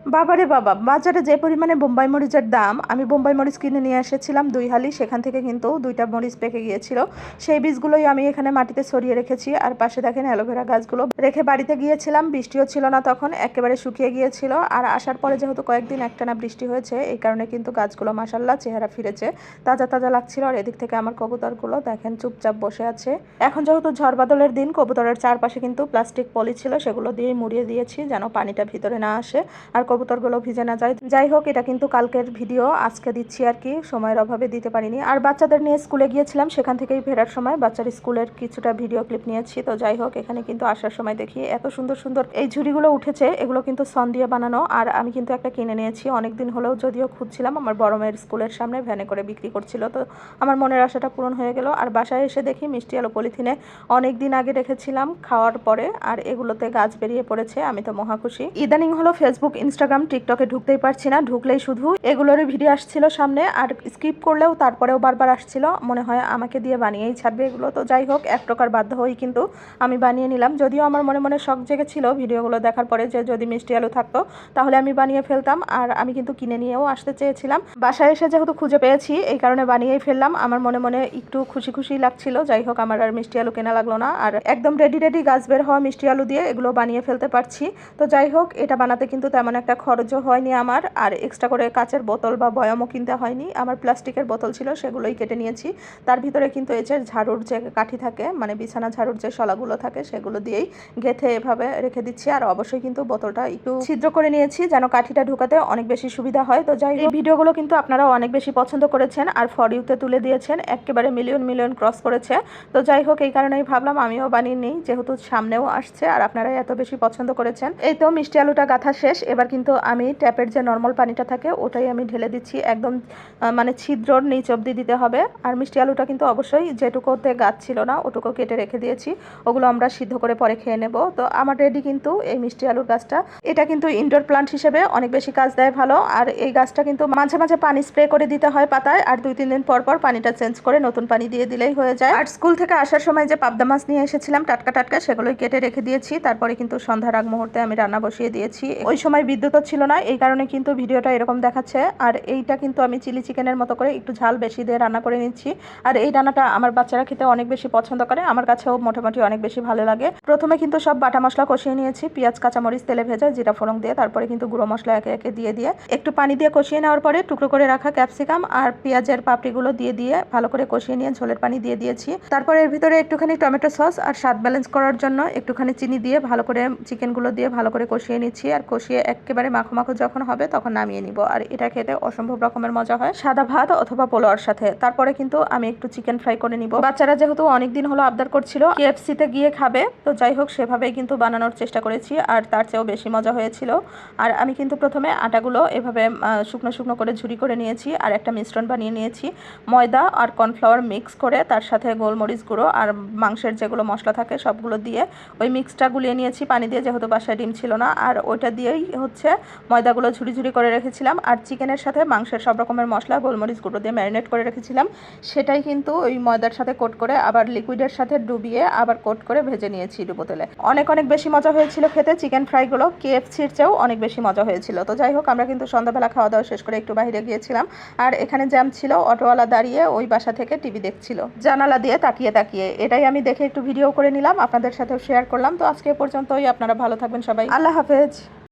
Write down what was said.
বাবারে বাবা, বাজারে যে পরিমাণে বোম্বাই মরিচের দাম, আমি বোম্বাই মরিচ কিনে নিয়ে এসেছিলাম 2 হালি। সেখান থেকে কিন্তু 2টা মরিচ পেকে গিয়েছিল। সেই বীজগুলোই আমি এখানে মাটিতে ছড়িয়ে রেখেছি। আর পাশে দেখেন অ্যালোভেরা গাছগুলো রেখে বাড়িতে গিয়েছিলাম, বৃষ্টিও ছিল না তখন, একেবারে শুকিয়ে গিয়েছিল। আর আসার পরে যেহেতু কয়েকদিন একটানা বৃষ্টি হয়েছে, এই কারণে কিন্তু গাছগুলো মাশাল্লাহ চেহারা ফিরেছে, তাজা তাজা লাগছিল। আর এদিক থেকে আমার কবুতরগুলো দেখেন চুপচাপ বসে আছে। এখন যেহেতু ঝড় বাদলের দিন, কবুতরের চারপাশে কিন্তু প্লাস্টিক পলি ছিল, সেগুলো দিয়ে মুড়িয়ে দিয়েছি যেন পানিটা ভিতরে না আসে আর কবুতরগুলো ভিজে না যায়। যাই হোক, এটা কিন্তু কালকের ভিডিও, আজকে দিচ্ছি আর কি, সময়ের অভাবে দিতে পারিনি। আর বাচ্চাদের নিয়ে স্কুলে গিয়েছিলাম, সেখান থেকেই ফেরার সময় বাচ্চার স্কুলের কিছুটা ভিডিও ক্লিপ নিয়েছি। তো যাই হোক, এখানে কিন্তু আসার সময় দেখি এত সুন্দর সুন্দর এই ঝুড়িগুলো উঠেছে। এগুলো কিন্তু সন দিয়ে বানানো। আর আমি কিন্তু একটা কিনে নিয়েছি, অনেকদিন হলেও যদিও খুঁজছিলাম। আমার বড় মেয়ের স্কুলের সামনে ভ্যানে করে বিক্রি করছিল, তো আমার মনের আশাটা পূরণ হয়ে গেল। আর বাসায় এসে দেখি মিষ্টি আলু পলিথিনে অনেক দিন আগে রেখেছিলাম খাওয়ার পরে, আর এগুলোতে গাছ বেরিয়ে পড়েছে। আমি তো মহা খুশি। ইদানিং হলো ফেসবুক, ইনস্টাগ্রাম, টিকটকে ঢুকতেই পারছি না, ঢুকলেই শুধু এগুলোরই ভিডিও আসছিল সামনে। আর স্কিপ করলেও তারপরেও বারবার আসছিল, মনে হয় আমাকে দিয়ে বানিয়েই ছাড়বে এগুলো। তো যাই হোক, এক প্রকার বাধ্য হয়েই কিন্তু আমি বানিয়ে নিলাম। যদিও আমার মনে মনে শখ জেগেছিল ভিডিওগুলো দেখার পরে যে যদি মিষ্টি আলু থাকতো তাহলে আমি বানিয়ে ফেলতাম। আর আমি কিন্তু কিনে নিয়েও আসতে চেয়েছিলাম, বাসায় এসে যেহেতু খুঁজে পেয়েছি এই কারণে বানিয়েই ফেললাম। আমার মনে মনে একটু খুশি খুশি লাগছিল। যাই হোক, আমার আর মিষ্টি আলু কেনা লাগলো না, আর একদম রেডি রেডি গাছ বের হওয়া মিষ্টি আলু দিয়ে এগুলো বানিয়ে ফেলতে পারছি। তো যাই হোক, এটা বানাতে কিন্তু তেমন একটা খরচও হয়নি আমার, আর এক্সট্রা করে কাচের বোতল বা বয়ামও কিনতে হয়নি। আমার প্লাস্টিকের বোতল ছিল, সেগুলোই কেটে নিয়েছি। তার ভিতরে কিন্তু এই যে ঝাড়ুর যে কাঠি থাকে, মানে বিছানা ঝাড়ুর যে শলাগুলো থাকে, সেগুলো দিয়েই গেঁথে এভাবে রেখে দিচ্ছি। আর অবশ্যই কিন্তু বোতলটা একটু ছিদ্র করে নিয়েছি যেন কাঠিটা ঢুকাতে অনেক বেশি সুবিধা হয়। তো যাই হোক, এই ভিডিওগুলো কিন্তু আপনারা অনেক বেশি পছন্দ করেছেন আর ফর ইউতে তুলে দিয়েছেন, একেবারে মিলিয়ন মিলিয়ন ক্রস করেছে। তো যাই হোক, এই কারণেই ভাবলাম আমিও বানিয়ে নিই, যেহেতু সামনেও আসছে আর আপনারা এত বেশি পছন্দ করেছেন। এই তো মিষ্টি আলুটা গাঁথা শেষ। এবার কিন্তু আমি ট্যাপের যে নর্মাল পানিটা থাকে ওটাই আমি ঢেলে দিচ্ছি, একদম মানে ছিদ্রর নিচ অব্দি দিতে হবে। আর মিষ্টি আলুটা কিন্তু অবশ্যই যেটুকুতে গাছ ছিল না ওটুকু কেটে রেখে দিয়েছি, ওগুলো আমরা সিদ্ধ করে পরে খেয়ে নেব। তো আমার রেডি কিন্তু এই মিষ্টি আলুর গাছটা। এটা কিন্তু ইনডোর প্লান্ট হিসেবে অনেক বেশি কাজ দেয় ভালো। আর এই গাছটা কিন্তু মাঝে মাঝে পানি স্প্রে করে দিতে হয় পাতায়, আর 2-3 দিন পর পর পানিটা চেঞ্জ করে নতুন পানি দিয়ে দিলেই হয়ে যায়। আর স্কুল থেকে আসার সময় যে পাবদা মাছ নিয়ে এসেছিলাম টাটকা টাটকা, সেগুলোই কেটে রেখে দিয়েছি। তারপরে কিন্তু সন্ধ্যার আগ মুহূর্তে আমি রান্না বসিয়ে দিয়েছি। ওই সময় বিদ্যুৎও ছিল না, এই কারণে কিন্তু ভিডিওটা এরকম দেখাচ্ছে। আর এইটা কিন্তু আমি চিলি চিকেনের মতো করে একটু ঝাল বেশি দিয়ে রান্না করে নিচ্ছি। আর এই রান্নাটা আমার বাচ্চারা খেতে অনেক বেশি পছন্দ করে, আমার কাছেও মোটামুটি অনেক বেশি ভালো লাগে। প্রথমে কিন্তু সব বাটা মশলা কষিয়ে নিয়েছি, পেঁয়াজ, কাঁচামরিচ, তেলে ভেজা, জিরা ফোড়ন দিয়ে। তারপরে কিন্তু গুঁড়ো মশলা একে একে দিয়ে দিয়ে একটু পানি দিয়ে কষিয়ে নেওয়ার পরে টুকরো করে রাখা ক্যাপসিকাম আর পেঁয়াজের পাপড়িগুলো দিয়ে দিয়ে ভালো করে কষিয়ে নিয়ে ঝোলের পানি দিয়ে দিয়েছি। তারপরে এর ভিতরে একটুখানি টমেটো সস আর স্বাদ ব্যালেন্স করার জন্য একটুখানি চিনি দিয়ে ভালো করে চিকেনগুলো দিয়ে ভালো করে কষিয়ে নিচ্ছি। আর কষিয়ে একেবারে মাখো মাখো যখন হবে তখন নামিয়ে নিব। আর এটা খেতে অসম্ভব রকমের মজা হয় সাদা ভাত অথবা পোলাওর সাথে। তারপরে কিন্তু আমি একটু চিকেন ফ্রাই করে নিব। বাচ্চারা যেহেতু অনেকদিন হলো আবদার করছিল কেএফসিতে গিয়ে খাবে, তো যাই হোক সেভাবেই কিন্তু বানানোর চেষ্টা করেছি, আর তার চেয়েও বেশি মজা হয়েছিল। আর আমি কিন্তু প্রথমে আটাগুলো এভাবে শুকনো শুকনো করে ঝুরি করে নিয়েছি, আর একটা মিশ্রণ বানিয়ে নিয়েছি ময়দা আর কর্নফ্লাওয়ার মিক্স করে, তার সাথে গোলমরিচ গুঁড়ো আর মাংসের যেগুলো মশলা থাকে সবগুলো দিয়ে ওই মিক্সটা গুলিয়ে নিয়েছি পানি দিয়ে, যেহেতু বাসায় ডিম ছিল না। আর ওইটা দিয়েই হচ্ছে ময়দাগুলো ঝুরি ঝুরি করে রেখেছিলাম। আর চিকেনের সাথে মাংসের সব রকমের মশলা গোলমরিচ গুঁড়ো দিয়ে ম্যারিনেট করে রেখেছিলাম, সেটাই কিন্তু ওই ময়দার সাথে কোট করে আবার লিকুইডের সাথে ডুবিয়ে আবার কোট করে ভেজে নিয়েছি ডুবো তেলে। অনেক অনেক বেশি মজা হয়েছিল খেতে। চিকেন ফ্রাইগুলো কেএফসির চেয়েও অনেক বেশি মজা হয়েছিল। তো যাই হোক, আমরা কিন্তু সন্ধ্যাবেলা খাওয়া দাওয়া শেষ করে একটু বাইরে গিয়েছিলাম। আর এখানে জ্যাম ছিল, অটোওয়ালা দাঁড়িয়ে ওই বাসা থেকে টিভি দেখছিল জানালা দিয়ে তাকিয়ে তাকিয়ে। এটাই আমি দেখে একটু ভিডিও করে নিলাম, আপনাদের সাথেও শেয়ার করলাম। তো আজকে পর্যন্তই, আপনারা ভালো থাকবেন সবাই, আল্লাহ হাফেজ।